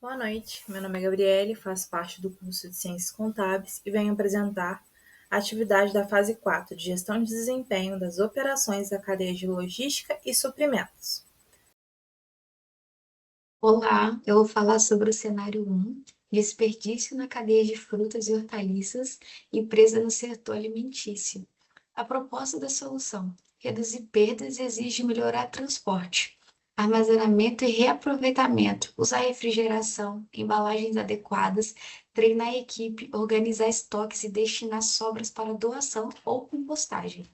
Boa noite, meu nome é Gabriele, faço parte do curso de Ciências Contábeis e venho apresentar a atividade da fase 4 de Gestão de Desempenho das Operações da Cadeia de Logística e Suprimentos. Olá, eu vou falar sobre o cenário 1, desperdício na cadeia de frutas e hortaliças e presa no setor alimentício. A proposta da solução: reduzir perdas exige melhorar transporte, armazenamento e reaproveitamento, usar refrigeração, embalagens adequadas, treinar a equipe, organizar estoques e destinar sobras para doação ou compostagem.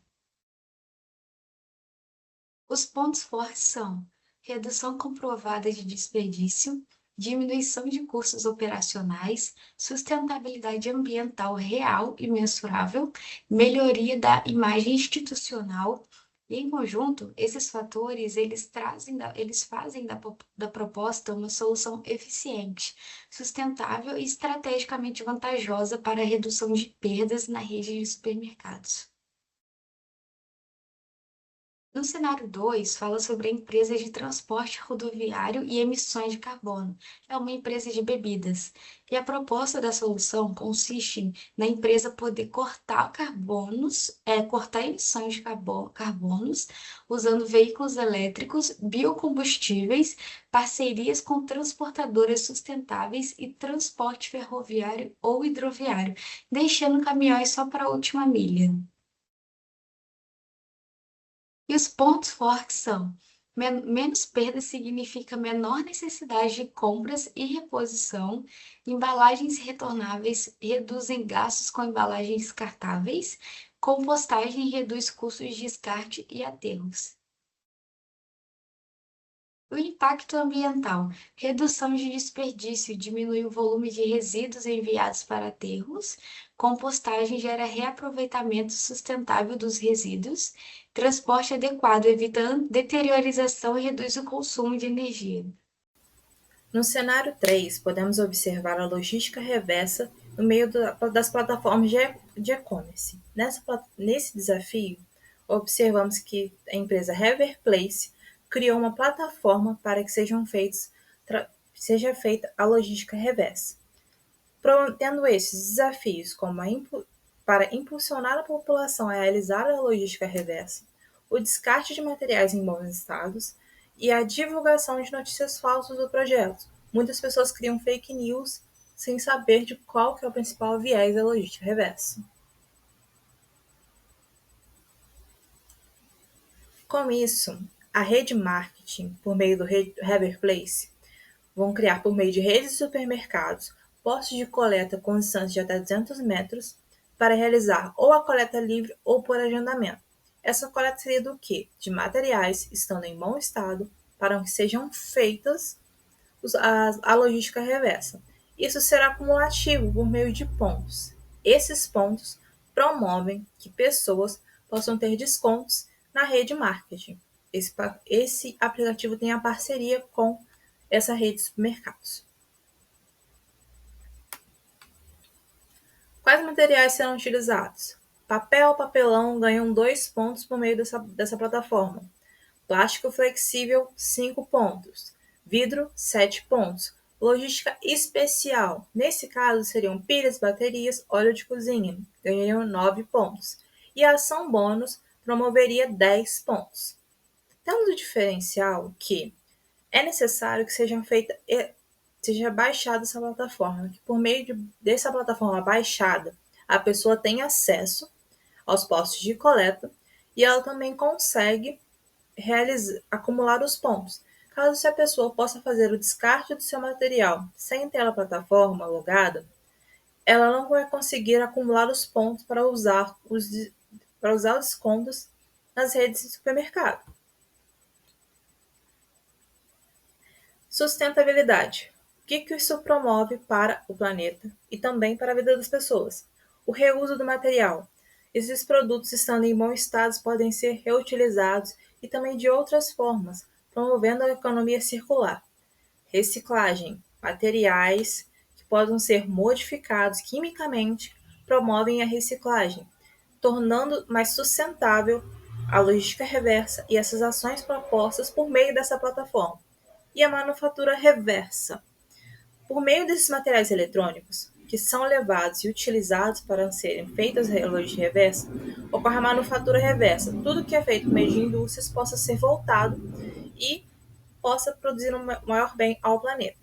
Os pontos fortes são redução comprovada de desperdício, diminuição de custos operacionais, sustentabilidade ambiental real e mensurável, melhoria da imagem institucional. E, em conjunto, esses fatores eles fazem da proposta uma solução eficiente, sustentável e estrategicamente vantajosa para a redução de perdas na rede de supermercados. No cenário 2, fala sobre a empresa de transporte rodoviário e emissões de carbono. É uma empresa de bebidas. E a proposta da solução consiste na empresa poder cortar emissões de carbonos, usando veículos elétricos, biocombustíveis, parcerias com transportadoras sustentáveis e transporte ferroviário ou hidroviário, deixando caminhões só para a última milha. E os pontos fortes são: menos perda significa menor necessidade de compras e reposição, embalagens retornáveis reduzem gastos com embalagens descartáveis, compostagem reduz custos de descarte e aterros. O impacto ambiental: redução de desperdício diminui o volume de resíduos enviados para aterros, compostagem gera reaproveitamento sustentável dos resíduos, transporte adequado evita deteriorização e reduz o consumo de energia. No cenário 3, podemos observar a logística reversa no meio das plataformas de e-commerce. Nesse desafio, observamos que a empresa Reverplace criou uma plataforma para que seja feita a logística reversa. Tendo esses desafios para impulsionar a população a realizar a logística reversa, o descarte de materiais em bons estados e a divulgação de notícias falsas do projeto. Muitas pessoas criam fake news sem saber de qual que é o principal viés da logística reversa. Com isso, a rede marketing, por meio do Reverplace, vão criar por meio de redes de supermercados postos de coleta com distância de até 200 metros para realizar ou a coleta livre ou por agendamento. Essa coleta seria do quê? De materiais estando em bom estado para que sejam feitas a logística reversa. Isso será cumulativo por meio de pontos. Esses pontos promovem que pessoas possam ter descontos na rede marketing. Esse aplicativo tem a parceria com essa rede de supermercados. Quais materiais serão utilizados? Papel, papelão ganham 2 pontos por meio dessa plataforma. Plástico flexível, 5 pontos. Vidro, 7 pontos. Logística especial. Nesse caso, seriam pilhas, baterias, óleo de cozinha. Ganhariam 9 pontos. E a ação bônus promoveria 10 pontos. Temos o diferencial que é necessário que seja baixada essa plataforma, que por meio dessa plataforma baixada, a pessoa tem acesso aos postos de coleta e ela também consegue acumular os pontos. Caso a pessoa possa fazer o descarte do seu material sem ter a plataforma logada, ela não vai conseguir acumular os pontos para usar os descontos nas redes de supermercado. Sustentabilidade. O que isso promove para o planeta e também para a vida das pessoas? O reuso do material. Esses produtos, estando em bom estado, podem ser reutilizados e também de outras formas, promovendo a economia circular. Reciclagem. Materiais que possam ser modificados quimicamente promovem a reciclagem, tornando mais sustentável a logística reversa e essas ações propostas por meio dessa plataforma. E a manufatura reversa. Por meio desses materiais eletrônicos, que são levados e utilizados para serem feitas relógios de reversa, ocorre a manufatura reversa. Tudo que é feito por meio de indústrias possa ser voltado e possa produzir um maior bem ao planeta.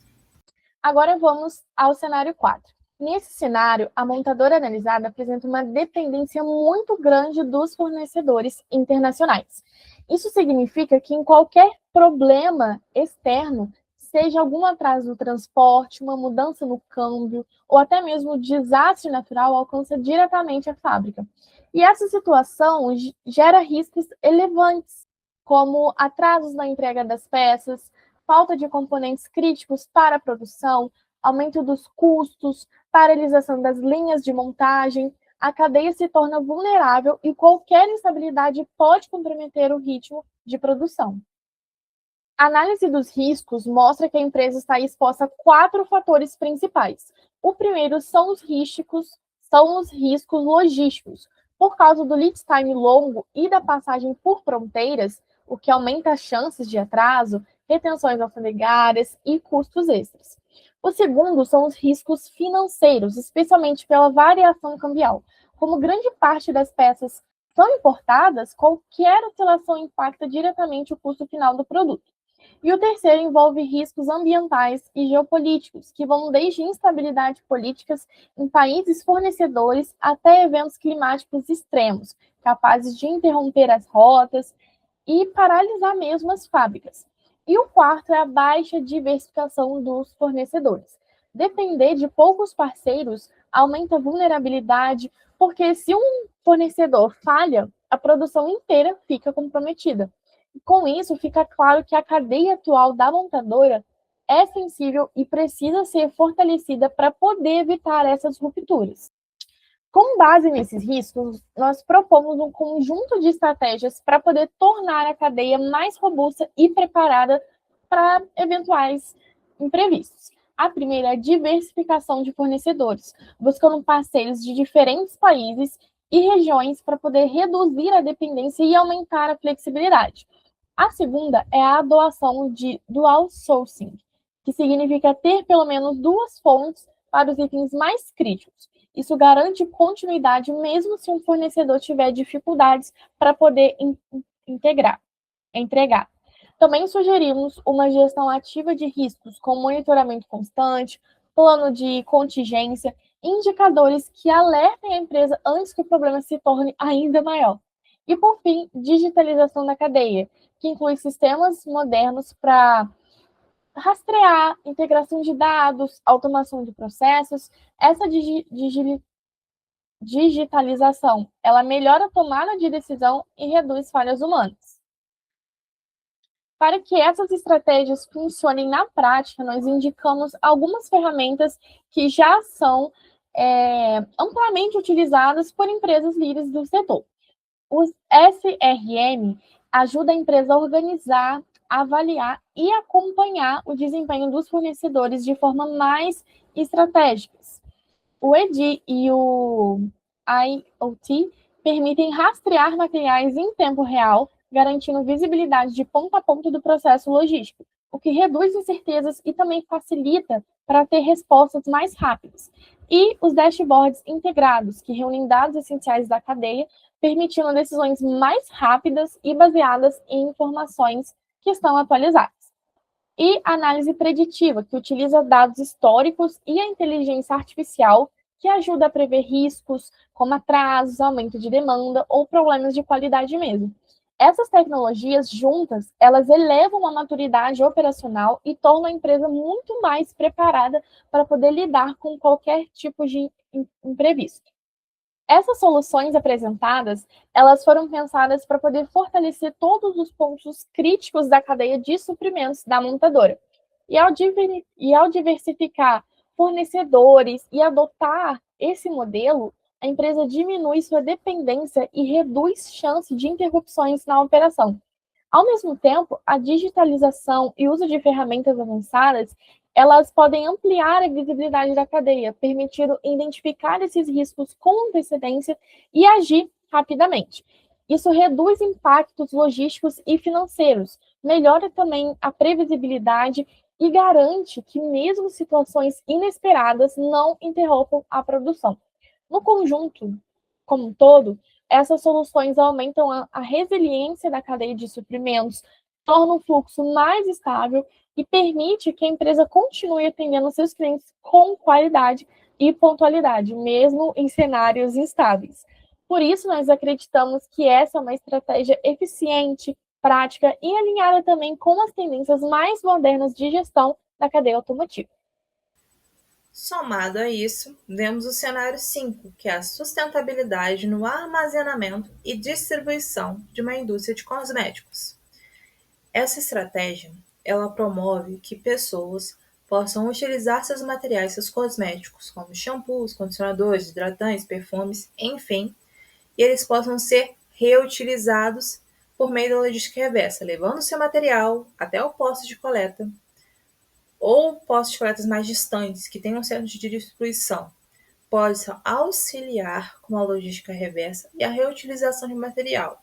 Agora vamos ao cenário 4. Nesse cenário, a montadora analisada apresenta uma dependência muito grande dos fornecedores internacionais. Isso significa que em qualquer problema externo, seja algum atraso no transporte, uma mudança no câmbio, ou até mesmo desastre natural, alcança diretamente a fábrica. E essa situação gera riscos elevantes, como atrasos na entrega das peças, falta de componentes críticos para a produção, aumento dos custos, paralisação das linhas de montagem, a cadeia se torna vulnerável e qualquer instabilidade pode comprometer o ritmo de produção. A análise dos riscos mostra que a empresa está exposta a 4 fatores principais. O primeiro são os riscos logísticos. Por causa do lead time longo e da passagem por fronteiras, o que aumenta as chances de atraso, retenções alfandegárias e custos extras. O segundo são os riscos financeiros, especialmente pela variação cambial. Como grande parte das peças são importadas, qualquer oscilação impacta diretamente o custo final do produto. E o terceiro envolve riscos ambientais e geopolíticos, que vão desde instabilidade políticas em países fornecedores até eventos climáticos extremos, capazes de interromper as rotas e paralisar mesmo as fábricas. E o quarto é a baixa diversificação dos fornecedores. Depender de poucos parceiros aumenta a vulnerabilidade, porque se um fornecedor falha, a produção inteira fica comprometida. E com isso, fica claro que a cadeia atual da montadora é sensível e precisa ser fortalecida para poder evitar essas rupturas. Com base nesses riscos, nós propomos um conjunto de estratégias para poder tornar a cadeia mais robusta e preparada para eventuais imprevistos. A primeira é a diversificação de fornecedores, buscando parceiros de diferentes países e regiões para poder reduzir a dependência e aumentar a flexibilidade. A segunda é a adoção de dual sourcing, que significa ter pelo menos 2 fontes para os itens mais críticos. Isso garante continuidade mesmo se um fornecedor tiver dificuldades para poder entregar. Também sugerimos uma gestão ativa de riscos, com monitoramento constante, plano de contingência, indicadores que alertem a empresa antes que o problema se torne ainda maior. E, por fim, digitalização da cadeia, que inclui sistemas modernos para rastrear, integração de dados, automação de processos. Essa digitalização, ela melhora a tomada de decisão e reduz falhas humanas. Para que essas estratégias funcionem na prática, nós indicamos algumas ferramentas que já são amplamente utilizadas por empresas líderes do setor. O SRM ajuda a empresa a organizar, avaliar e acompanhar o desempenho dos fornecedores de forma mais estratégica. O EDI e o IoT permitem rastrear materiais em tempo real, garantindo visibilidade de ponta a ponta do processo logístico, o que reduz incertezas e também facilita para ter respostas mais rápidas. E os dashboards integrados, que reúnem dados essenciais da cadeia, permitindo decisões mais rápidas e baseadas em informações que estão atualizadas. E análise preditiva, que utiliza dados históricos e a inteligência artificial, que ajuda a prever riscos, como atrasos, aumento de demanda ou problemas de qualidade mesmo. Essas tecnologias juntas, elas elevam a maturidade operacional e tornam a empresa muito mais preparada para poder lidar com qualquer tipo de imprevisto. Essas soluções apresentadas, elas foram pensadas para poder fortalecer todos os pontos críticos da cadeia de suprimentos da montadora. E ao diversificar fornecedores e adotar esse modelo, a empresa diminui sua dependência e reduz chance de interrupções na operação. Ao mesmo tempo, a digitalização e uso de ferramentas avançadas, elas podem ampliar a visibilidade da cadeia, permitindo identificar esses riscos com antecedência e agir rapidamente. Isso reduz impactos logísticos e financeiros, melhora também a previsibilidade e garante que mesmo situações inesperadas não interrompam a produção. No conjunto, como um todo, essas soluções aumentam a resiliência da cadeia de suprimentos, tornam o fluxo mais estável e permite que a empresa continue atendendo seus clientes com qualidade e pontualidade, mesmo em cenários instáveis. Por isso, nós acreditamos que essa é uma estratégia eficiente, prática e alinhada também com as tendências mais modernas de gestão da cadeia automotiva. Somado a isso, vemos o cenário 5, que é a sustentabilidade no armazenamento e distribuição de uma indústria de cosméticos. Essa estratégia, ela promove que pessoas possam utilizar seus materiais, seus cosméticos, como shampoos, condicionadores, hidratantes, perfumes, enfim, e eles possam ser reutilizados por meio da logística reversa, levando seu material até o posto de coleta ou postos de coletas mais distantes, que tenham centros de distribuição, possam auxiliar com a logística reversa e a reutilização de material.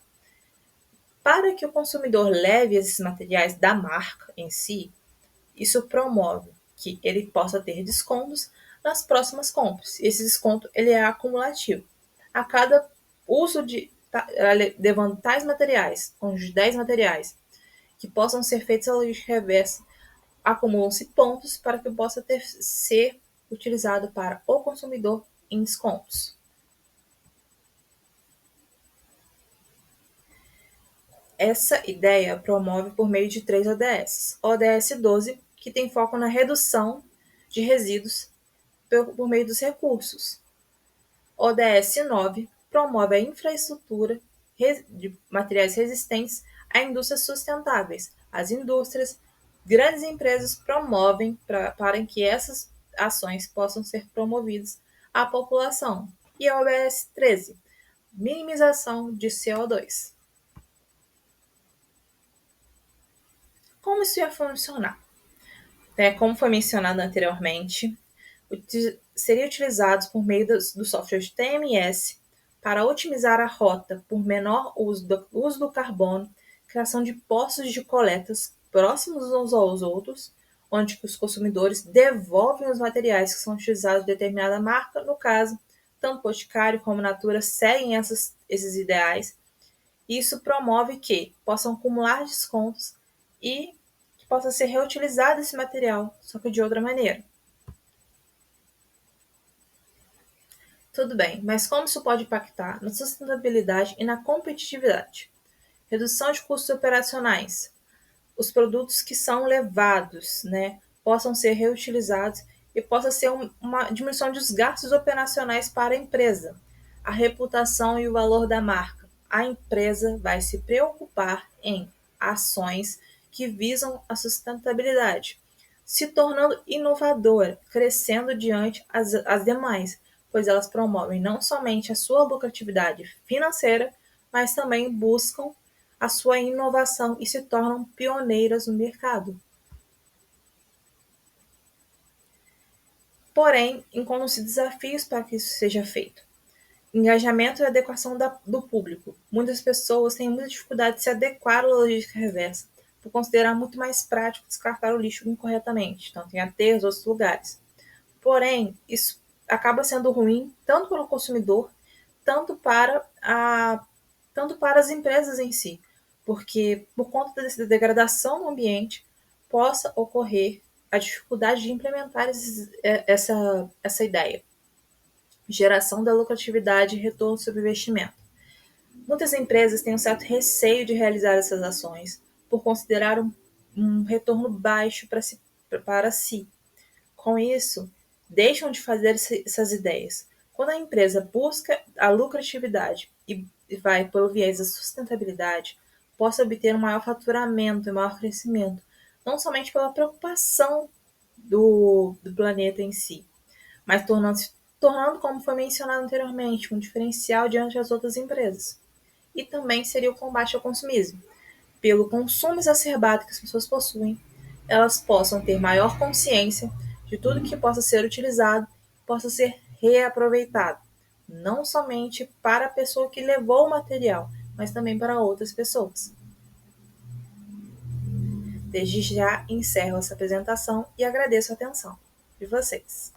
Para que o consumidor leve esses materiais da marca em si, isso promove que ele possa ter descontos nas próximas compras. Esse desconto ele é acumulativo. A cada uso levando tais materiais, uns 10 materiais, que possam ser feitos a logística reversa, acumulam-se pontos para que possa ser utilizado para o consumidor em descontos. Essa ideia promove por meio de 3 ODS. ODS 12, que tem foco na redução de resíduos por meio dos recursos. ODS 9 promove a infraestrutura de materiais resistentes a indústrias sustentáveis. As indústrias, grandes empresas promovem para que essas ações possam ser promovidas à população. E a ODS 13, minimização de CO2. Como isso ia funcionar? Como foi mencionado anteriormente, seriam utilizados por meio do software de TMS para otimizar a rota por menor uso do carbono, criação de postos de coletas próximos uns aos outros, onde os consumidores devolvem os materiais que são utilizados de determinada marca, no caso, tanto Boticário como Natura seguem esses ideais. Isso promove que possam acumular descontos e que possa ser reutilizado esse material, só que de outra maneira. Tudo bem, mas como isso pode impactar na sustentabilidade e na competitividade? Redução de custos operacionais. Os produtos que são levados, possam ser reutilizados e possa ser uma diminuição dos gastos operacionais para a empresa. A reputação e o valor da marca. A empresa vai se preocupar em ações que visam a sustentabilidade, se tornando inovadora, crescendo diante as demais, pois elas promovem não somente a sua lucratividade financeira, mas também buscam a sua inovação e se tornam pioneiras no mercado. Porém, encontram-se desafios para que isso seja feito. Engajamento e adequação do público. Muitas pessoas têm muita dificuldade de se adequar à logística reversa, por considerar muito mais prático descartar o lixo incorretamente, tanto em aterros ou outros lugares. Porém, isso acaba sendo ruim tanto para o consumidor, tanto para as empresas em si, porque por conta dessa degradação do ambiente possa ocorrer a dificuldade de implementar essa ideia. Geração da lucratividade e retorno sobre investimento. Muitas empresas têm um certo receio de realizar essas ações por considerar um retorno baixo para si. Com isso, deixam de fazer essas ideias. Quando a empresa busca a lucratividade e vai pelo viés da sustentabilidade, possa obter um maior faturamento e maior crescimento, não somente pela preocupação do planeta em si, mas tornando, como foi mencionado anteriormente, um diferencial diante das outras empresas. E também seria o combate ao consumismo. Pelo consumo exacerbado que as pessoas possuem, elas possam ter maior consciência de tudo que possa ser utilizado, possa ser reaproveitado, não somente para a pessoa que levou o material, mas também para outras pessoas. Desde já encerro essa apresentação e agradeço a atenção de vocês.